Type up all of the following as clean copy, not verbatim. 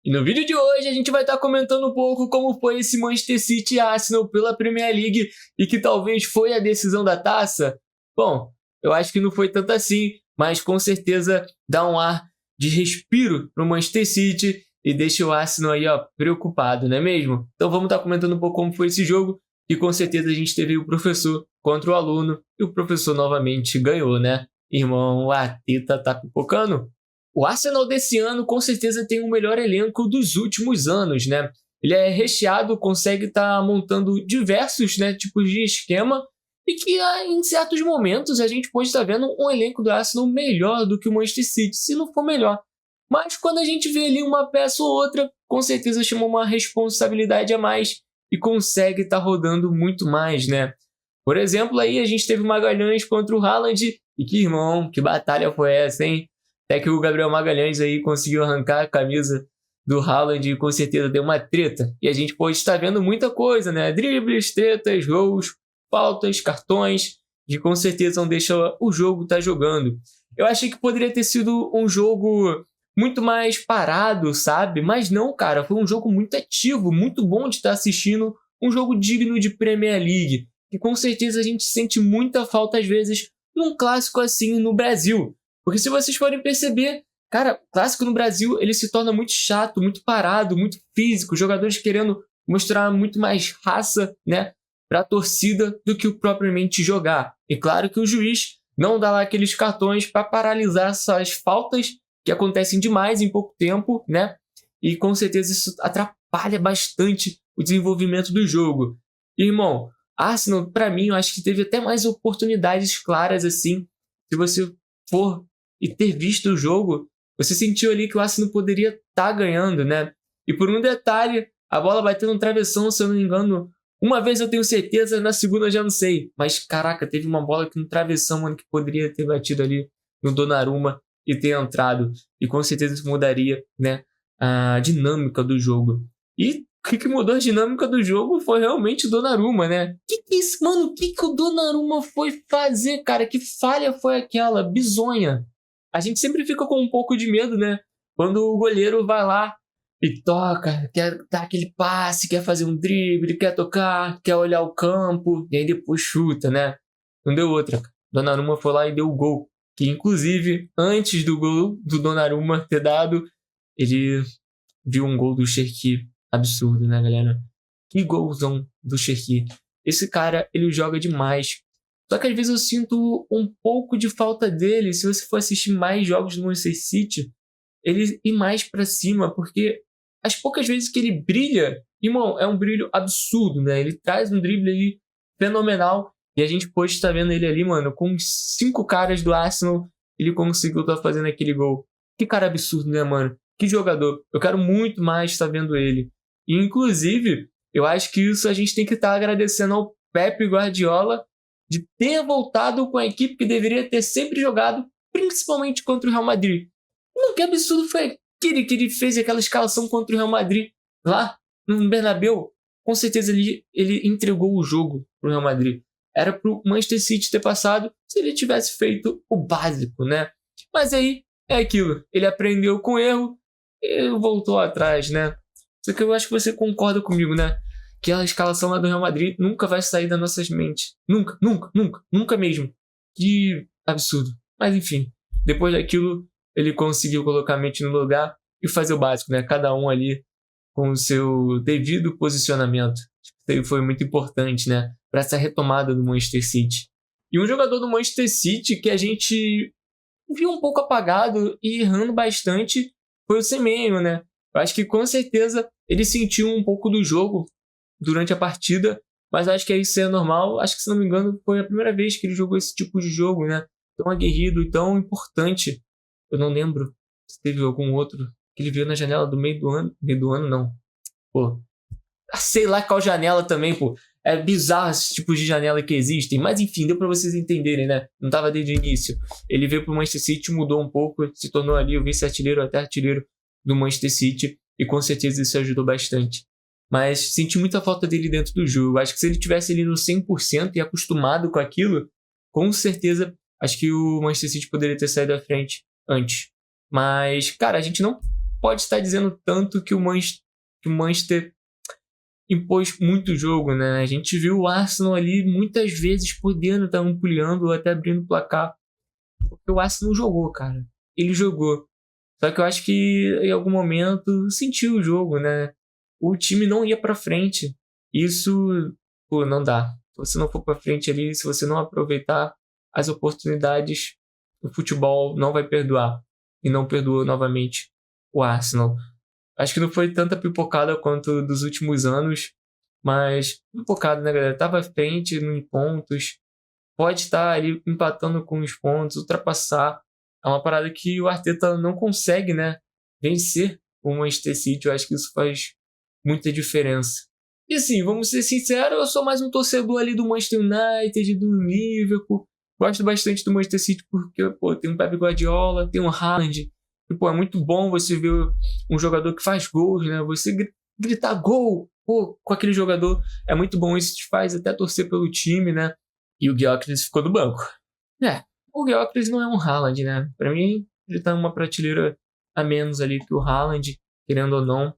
E no vídeo de hoje a gente vai estar comentando um pouco como foi esse Manchester City e Arsenal pela Premier League e que talvez foi a decisão da taça. Bom, eu acho que não foi tanto assim, mas com certeza dá um ar de respiro para o Manchester City e deixa o Arsenal aí, ó, preocupado, não é mesmo? Então vamos estar comentando um pouco como foi esse jogo e com certeza a gente teve o professor contra o aluno e o professor novamente ganhou, né? Irmão, a teta tá pipocando. O Arsenal desse ano com certeza tem o melhor elenco dos últimos anos, né? Ele é recheado, consegue estar montando diversos, né, tipos de esquema e que em certos momentos a gente pode estar vendo um elenco do Arsenal melhor do que o Manchester City, se não for melhor. Mas quando a gente vê ali uma peça ou outra, com certeza chama uma responsabilidade a mais e consegue estar rodando muito mais, né? Por exemplo, aí a gente teve o Magalhães contra o Haaland e que irmão, que batalha foi essa, hein? Até que o Gabriel Magalhães aí conseguiu arrancar a camisa do Haaland e com certeza deu uma treta. E a gente pode estar vendo muita coisa, né? Dribles, tretas, gols, faltas, cartões, que com certeza não deixa o jogo estar jogando. Eu achei que poderia ter sido um jogo muito mais parado, sabe? Mas não, cara, foi um jogo muito ativo, muito bom de estar assistindo, um jogo digno de Premier League. E com certeza a gente sente muita falta às vezes num clássico assim no Brasil. Porque se vocês forem perceber, cara, clássico no Brasil, ele se torna muito chato, muito parado, muito físico, jogadores querendo mostrar muito mais raça, né, para a torcida do que o propriamente jogar. E claro que o juiz não dá lá aqueles cartões para paralisar essas faltas que acontecem demais em pouco tempo, né? E com certeza isso atrapalha bastante o desenvolvimento do jogo. Irmão, Arsenal, para mim, eu acho que teve até mais oportunidades claras assim. Se você for e ter visto o jogo, você sentiu ali que o Arsenal poderia estar ganhando, né? E por um detalhe, a bola bateu no travessão, se eu não me engano. Uma vez eu tenho certeza, na segunda eu já não sei. Mas, caraca, teve uma bola aqui no travessão, mano, que poderia ter batido ali no Donnarumma e ter entrado. E com certeza isso mudaria, né, a dinâmica do jogo. E o que mudou a dinâmica do jogo foi realmente o Donnarumma, né? Que isso, mano? O que o Donnarumma foi fazer, cara? Que falha foi aquela? Bizonha. A gente sempre fica com um pouco de medo, né? Quando o goleiro vai lá e toca, quer dar aquele passe, quer fazer um drible, quer tocar, quer olhar o campo, e aí depois chuta, né? Não deu outra. Donnarumma foi lá e deu o gol. Que inclusive, antes do gol do Donnarumma ter dado, ele viu um gol do Cherki. Absurdo, né, galera? Que golzão do Cherki. Esse cara, ele joga demais. Só que às vezes eu sinto um pouco de falta dele. Se você for assistir mais jogos do Manchester City, ele ir mais pra cima, porque as poucas vezes que ele brilha, irmão, é um brilho absurdo, né? Ele traz um drible aí fenomenal e a gente pode estar vendo ele ali, mano, com 5 caras do Arsenal, ele conseguiu estar fazendo aquele gol. Que cara absurdo, né, mano? Que jogador. Eu quero muito mais estar vendo ele. E, inclusive, eu acho que isso a gente tem que estar agradecendo ao Pep Guardiola de ter voltado com a equipe que deveria ter sempre jogado, principalmente contra o Real Madrid. Mano, que absurdo foi aquele que ele fez aquela escalação contra o Real Madrid lá no Bernabéu. Com certeza ele entregou o jogo pro Real Madrid. Era pro Manchester City ter passado se ele tivesse feito o básico, né? Mas aí é aquilo. Ele aprendeu com o erro e voltou atrás, né? Só que eu acho que você concorda comigo, né? Que a escalação lá do Real Madrid nunca vai sair das nossas mentes. Nunca, nunca, nunca, nunca mesmo. Que absurdo. Mas enfim, depois daquilo, ele conseguiu colocar a mente no lugar e fazer o básico, né? Cada um ali com o seu devido posicionamento. Isso aí foi muito importante, né? Para essa retomada do Manchester City. E um jogador do Manchester City que a gente viu um pouco apagado e errando bastante foi o Semenyo, né? Eu acho que com certeza ele sentiu um pouco do jogo durante a partida, mas acho que isso é normal. Acho que, se não me engano, foi a primeira vez que ele jogou esse tipo de jogo, né? Tão aguerrido e tão importante. Eu não lembro se teve algum outro que ele viu na janela do meio do ano. Meio do ano, não. Pô, sei lá qual janela também, pô. É bizarro esses tipos de janela que existem. Mas enfim, deu pra vocês entenderem, né? Não tava desde o início. Ele veio pro Manchester City, mudou um pouco, se tornou ali o vice-artilheiro, até artilheiro do Manchester City. E com certeza isso ajudou bastante. Mas senti muita falta dele dentro do jogo. Acho que se ele tivesse ali no 100% e acostumado com aquilo, com certeza, acho que o Manchester City poderia ter saído à frente antes. Mas, cara, a gente não pode estar dizendo tanto que o Manchester impôs muito jogo, né? A gente viu o Arsenal ali muitas vezes podendo estar ampliando ou até abrindo o placar. Porque o Arsenal jogou, cara. Ele jogou. Só que eu acho que em algum momento sentiu o jogo, né? O time não ia pra frente. Isso, pô, não dá. Se você não for pra frente ali, se você não aproveitar as oportunidades, o futebol não vai perdoar. E não perdoou novamente o Arsenal. Acho que não foi tanta pipocada quanto dos últimos anos, mas pipocada, né, galera? Tava à frente em pontos, pode estar ali empatando com os pontos, ultrapassar. É uma parada que o Arteta não consegue, né, vencer o Manchester City. Eu acho que isso faz muita diferença. E assim, vamos ser sinceros, eu sou mais um torcedor ali do Manchester United, do Liverpool. Gosto bastante do Manchester City porque, pô, tem um Pep Guardiola, tem um Haaland. E, pô, é muito bom você ver um jogador que faz gols, né? Você gritar gol, pô, com aquele jogador. É muito bom, isso te faz até torcer pelo time, né? E o Gyökeres ficou no banco. O Gyökeres não é um Haaland, né? Pra mim, ele tá numa prateleira a menos ali que o Haaland, querendo ou não.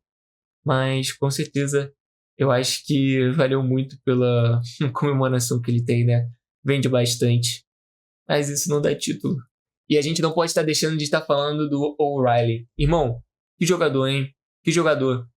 Mas, com certeza, eu acho que valeu muito pela comemoração que ele tem, né? Vende bastante. Mas isso não dá título. E a gente não pode estar deixando de estar falando do O'Reilly. Irmão, que jogador, hein? Que jogador.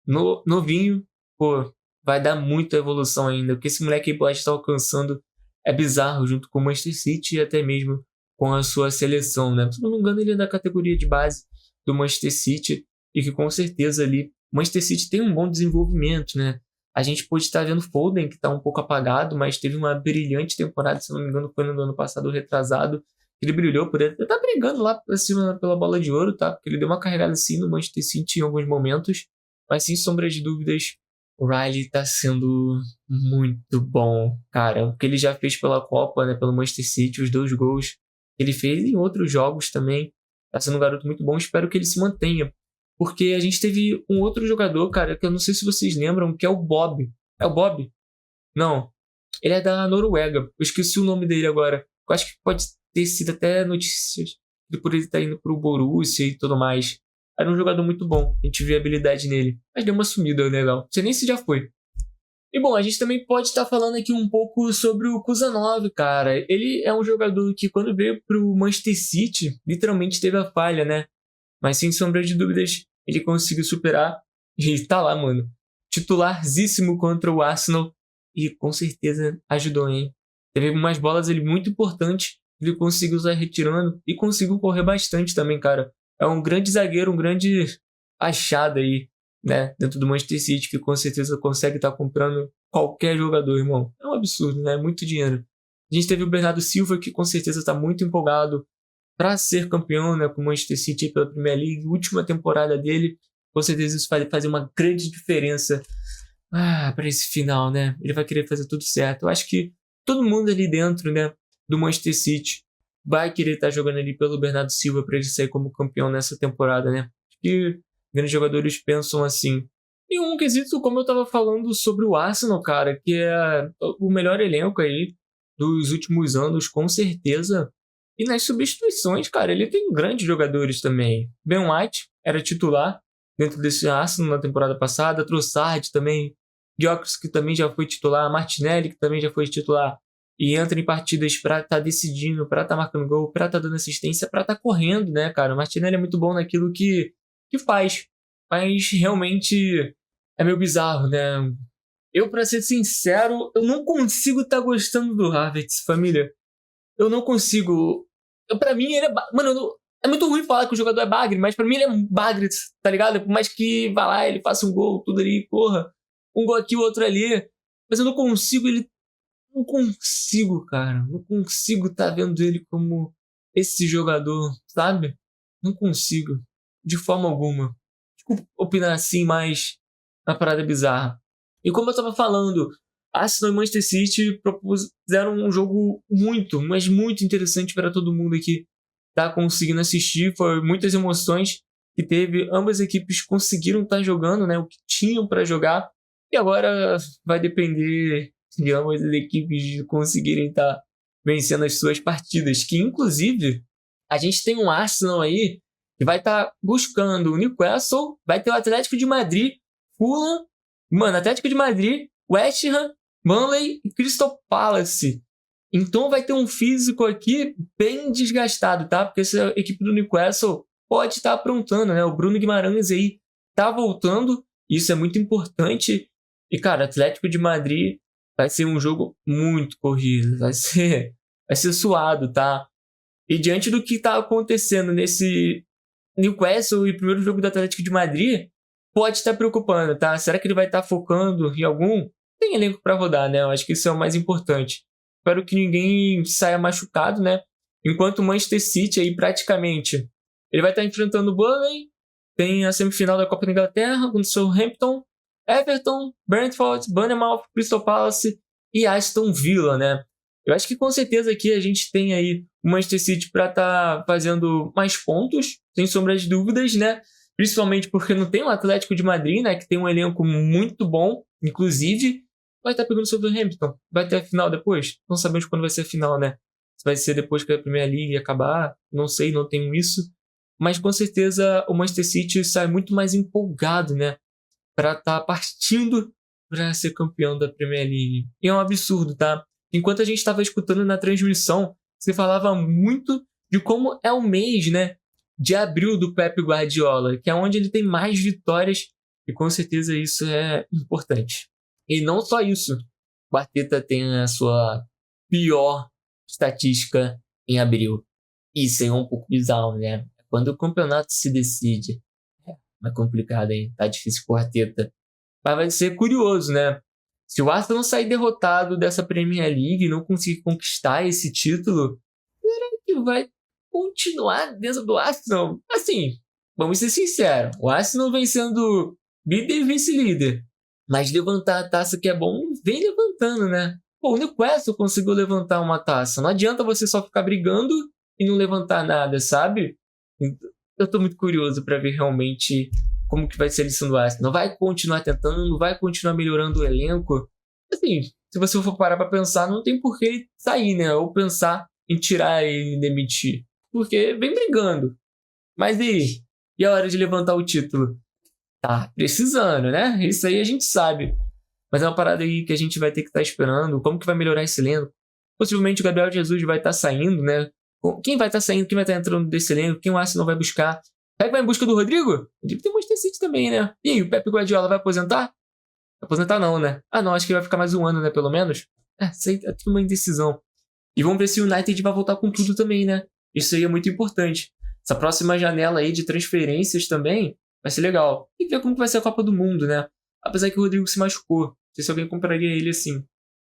Novinho, pô, vai dar muita evolução ainda. O que esse moleque pode estar alcançando é bizarro, junto com o Manchester City e até mesmo com a sua seleção, né? Se não me engano, ele é da categoria de base do Manchester City e que com certeza ali o Manchester City tem um bom desenvolvimento, né? A gente pode estar vendo Foden, que está um pouco apagado, mas teve uma brilhante temporada, se não me engano, foi no ano passado retrasado. Ele brilhou por ele. Ele tá brigando lá pra cima pela bola de ouro, tá? Porque ele deu uma carregada assim no Manchester City em alguns momentos. Mas sem sombra de dúvidas, o Riley tá sendo muito bom, cara. O que ele já fez pela Copa, né? Pelo Manchester City, os 2 gols que ele fez em outros jogos também. Tá sendo um garoto muito bom. Espero que ele se mantenha. Porque a gente teve um outro jogador, cara, que eu não sei se vocês lembram, que é o Bob. É o Bob? Não. Ele é da Noruega. Eu esqueci o nome dele agora. Eu acho que pode ter sido até notícias de por ele estar indo pro Borussia e tudo mais. Era um jogador muito bom. A gente vê a habilidade nele. Mas deu uma sumida legal. Não sei nem se já foi. E bom, a gente também pode estar falando aqui um pouco sobre o Kusanov, cara. Ele é um jogador que quando veio pro Manchester City, literalmente teve a falha, né? Mas sem sombra de dúvidas, ele conseguiu superar. E tá lá, mano. Titularzíssimo contra o Arsenal. E com certeza ajudou, hein? Teve umas bolas ali muito importantes. Ele conseguiu sair retirando. E conseguiu correr bastante também, cara. É um grande zagueiro, um grande achado aí, né? Dentro do Manchester City, que com certeza consegue estar comprando qualquer jogador, irmão. É um absurdo, né? É muito dinheiro. A gente teve o Bernardo Silva, que com certeza está muito empolgado para ser campeão, né, com o Manchester City pela Premier League, última temporada dele. Com certeza isso vai fazer uma grande diferença para esse final, né? Ele vai querer fazer tudo certo. Eu acho que todo mundo ali dentro, né, do Manchester City vai querer estar jogando ali pelo Bernardo Silva para ele sair como campeão nessa temporada, né? Acho que grandes jogadores pensam assim. E um quesito, como eu estava falando sobre o Arsenal, cara, que é o melhor elenco aí dos últimos anos, com certeza. E nas substituições, cara, ele tem grandes jogadores também. Ben White era titular dentro desse Arsenal na temporada passada. Trossard também. Gyökeres, que também já foi titular. Martinelli, que também já foi titular. E entra em partidas pra estar decidindo, pra estar marcando gol, pra estar dando assistência, pra estar correndo, né, cara? O Martinelli é muito bom naquilo que faz. Mas realmente é meio bizarro, né? Eu, pra ser sincero, eu não consigo estar gostando do Havertz, família. Eu não consigo. Pra mim, ele é. Mano, é muito ruim falar que o jogador é bagre, mas pra mim ele é bagre, tá ligado? Por mais que vá lá, ele faça um gol, tudo ali, corra. Um gol aqui, o outro ali. Mas eu não consigo, ele. Não consigo, cara. Não consigo estar vendo ele como esse jogador, sabe? Não consigo. De forma alguma. Desculpa opinar assim, mas a parada é bizarra. E como eu tava falando, Arsenal e Manchester City propuseram um jogo muito, mas muito interessante para todo mundo aqui tá conseguindo assistir. Foi muitas emoções que teve. Ambas equipes conseguiram estar jogando, né, o que tinham para jogar. E agora vai depender de ambas as equipes conseguirem estar vencendo as suas partidas. Que inclusive a gente tem um Arsenal aí que vai estar buscando o Newcastle, vai ter o Atlético de Madrid, Fulham, mano, Atlético de Madrid, West Ham, Burnley e Crystal Palace. Então vai ter um físico aqui bem desgastado, tá? Porque essa equipe do Newcastle pode estar aprontando, né? O Bruno Guimarães aí tá voltando, isso é muito importante. E, cara, Atlético de Madrid vai ser um jogo muito corrido, vai ser suado, tá? E diante do que tá acontecendo nesse Newcastle e primeiro jogo do Atlético de Madrid, pode estar preocupando, tá? Será que ele vai estar focando em algum? Tem elenco para rodar, né? Eu acho que isso é o mais importante. Espero que ninguém saia machucado, né? Enquanto o Manchester City aí praticamente ele vai estar enfrentando o Burnley, tem a semifinal da Copa da Inglaterra contra o Southampton, Everton, Brentford, Bournemouth, Crystal Palace e Aston Villa, né? Eu acho que com certeza aqui a gente tem aí o Manchester City para estar fazendo mais pontos, sem sombra de dúvidas, né? Principalmente porque não tem o Atlético de Madrid, né? Que tem um elenco muito bom, inclusive vai estar pegando sobre o Southampton. Vai ter a final depois? Não sabemos quando vai ser a final, né? Se vai ser depois que a Premier League acabar, não sei, não tenho isso. Mas com certeza o Manchester City sai muito mais empolgado, né? Para estar partindo para ser campeão da Premier League. E é um absurdo, tá? Enquanto a gente estava escutando na transmissão, você falava muito de como é o mês, né? De abril do Pep Guardiola, que é onde ele tem mais vitórias. E com certeza isso é importante. E não só isso. O Arteta tem a sua pior estatística em abril. Isso é um pouco bizarro, né? Quando o campeonato se decide. É complicado, hein? Tá difícil pro Arteta. Mas vai ser curioso, né? Se o Arsenal sair derrotado dessa Premier League e não conseguir conquistar esse título, será que vai continuar dentro do Arsenal? Assim, vamos ser sinceros. O Arsenal vem sendo líder e vice-líder. Mas levantar a taça que é bom, vem levantando, né? Pô, o Newcastle conseguiu levantar uma taça. Não adianta você só ficar brigando e não levantar nada, sabe? Eu tô muito curioso para ver realmente como que vai ser a lição do Arsenal. Vai continuar tentando, vai continuar melhorando o elenco. Assim, se você for parar para pensar, não tem por que sair, né? Ou pensar em tirar ele e demitir. Porque vem brigando. Mas e a hora de levantar o título? Tá precisando, né? Isso aí a gente sabe. Mas é uma parada aí que a gente vai ter que estar esperando. Como que vai melhorar esse elenco? Possivelmente o Gabriel Jesus vai estar saindo, né? Quem vai estar saindo? Quem vai estar entrando desse elenco? Quem o Arsenal vai buscar? Será que vai em busca do Rodrigo? O Rodrigo tem o Manchester City também, né? E aí, o Pep Guardiola vai aposentar? Aposentar não, né? Ah, não, acho que vai ficar mais um ano, né? Pelo menos. Isso aí é tudo uma indecisão. E vamos ver se o United vai voltar com tudo também, né? Isso aí é muito importante. Essa próxima janela aí de transferências também vai ser legal. E ver como vai ser a Copa do Mundo, né? Apesar que o Rodrigo se machucou. Não sei se alguém compraria ele assim.